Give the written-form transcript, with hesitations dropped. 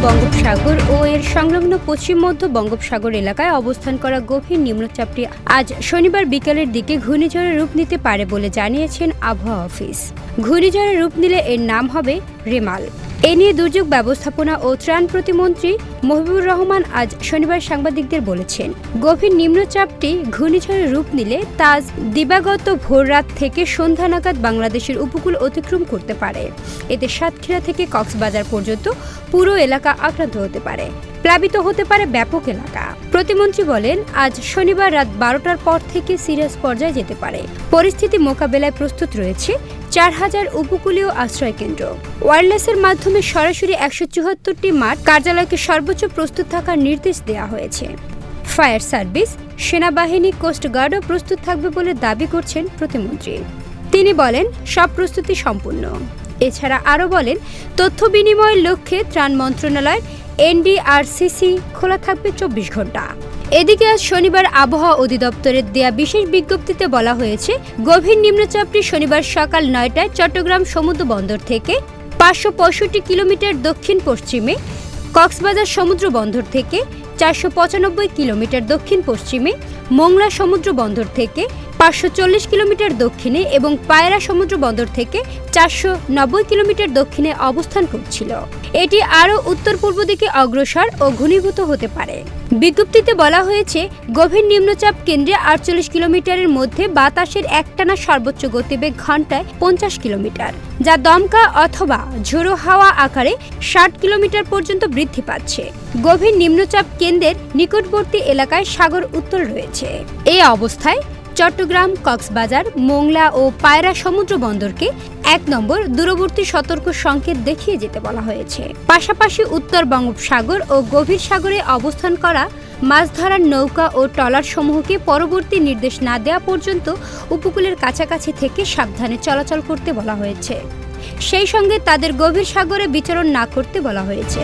বঙ্গোপসাগর ও এর সংলগ্ন পশ্চিম মধ্য বঙ্গোপসাগর এলাকায় অবস্থান করা গভীর নিম্নচাপটি আজ শনিবার বিকেলের দিকে ঘূর্ণিঝড়ের রূপ নিতে পারে বলে জানিয়েছেন আবহাওয়া অফিস। ঘূর্ণিঝড়ের রূপ নিলে এর নাম হবে রেমাল। এ নিয়ে দুর্যোগ ব্যবস্থাপনা ও ত্রাণ প্রতিমন্ত্রী মহিবুর রহমান আজ শনিবার সাংবাদিকদের বলেছেন, গভীর নিম্নচাপটি ঘূর্ণিঝড়ের রূপ নিলে তা দিবাগত ভোররাত থেকে সন্ধ্যা নাগাদ বাংলাদেশের উপকূল অতিক্রম করতে পারে। এতে সাতক্ষীরা থেকে কক্সবাজার পর্যন্ত পুরো এলাকা আক্রান্ত হতে পারে, প্লাবিত হতে পারে ব্যাপক এলাকা। প্রতিমন্ত্রী বলেন, আজ শনিবার রাত 12টার পর থেকে সিরিয়াস পর্যায়ে যেতে পারে। পরিস্থিতি মোকাবেলায় প্রস্তুত রয়েছে 4000 উপকূলীয় আশ্রয় কেন্দ্র। ওয়্যারলেসের মাধ্যমে সরাসরি 174টি মাঠ কার্যালয়কে সর্বোচ্চ প্রস্তুত থাকার নির্দেশ দেওয়া হয়েছে। ফায়ার সার্ভিস, সেনাবাহিনী, কোস্টগার্ডও প্রস্তুত থাকবে বলে দাবি করছেন প্রতিমন্ত্রী। তিনি বলেন, সব প্রস্তুতি সম্পূর্ণ। এছাড়া আরও বলেন, তথ্য বিনিময়ের লক্ষ্যে ত্রাণ মন্ত্রণালয়ের NDRCC খোলা থাকবে 24 ঘন্টা। এদিকে আজ শনিবার আবহাওয়া অধিদপ্তরের দেয়া বিশেষ বিজ্ঞপ্তিতে বলা হয়েছে, গভীর নিম্নচাপটি শনিবার সকাল 9টায় চট্টগ্রাম সমুদ্র বন্দর থেকে 565 কিলোমিটার দক্ষিণ পশ্চিমে, কক্সবাজার সমুদ্র বন্দর থেকে 495 কিলোমিটার দক্ষিণ পশ্চিমে, মোংলা সমুদ্র বন্দর থেকে 540 কিলোমিটার দক্ষিণে এবং পায়রা সমুদ্র বন্দর থেকে 490 কিলোমিটার দক্ষিণে অবস্থান করছিল। এটি আরও উত্তর পূর্ব দিকে অগ্রসর ও ঘনীভূত হতে পারে। বিজ্ঞপ্তিতে বলা হয়েছে, গভীর নিম্নচাপ কেন্দ্রে 48 কিলোমিটারের মধ্যে বাতাসের একটানা সর্বোচ্চ গতিবেগ ঘন্টায় 50 কিলোমিটার, যা দমকা অথবা ঝোড়ো হাওয়া আকারে 60 কিলোমিটার পর্যন্ত বৃদ্ধি পাচ্ছে। গভীর নিম্নচাপ কেন্দ্রের নিকটবর্তী এলাকায় সাগর উত্তল রয়েছে। এই অবস্থায় চট্টগ্রাম, কক্সবাজার, মোংলা ও পায়রা সমুদ্র বন্দরকে 1 নম্বর দূরবর্তী সতর্ক সংকেত দেখিয়ে যেতে বলা হয়েছে। পাশাপাশি উত্তর বঙ্গোপসাগর ও গভীর সাগরে অবস্থান করা মাছ ধরার নৌকা ও ট্রলার সমূহকে পরবর্তী নির্দেশ না দেওয়া পর্যন্ত উপকূলের কাছাকাছি থেকে সাবধানে চলাচল করতে বলা হয়েছে। সেই সঙ্গে তাদের গভীর সাগরে বিচরণ না করতে বলা হয়েছে।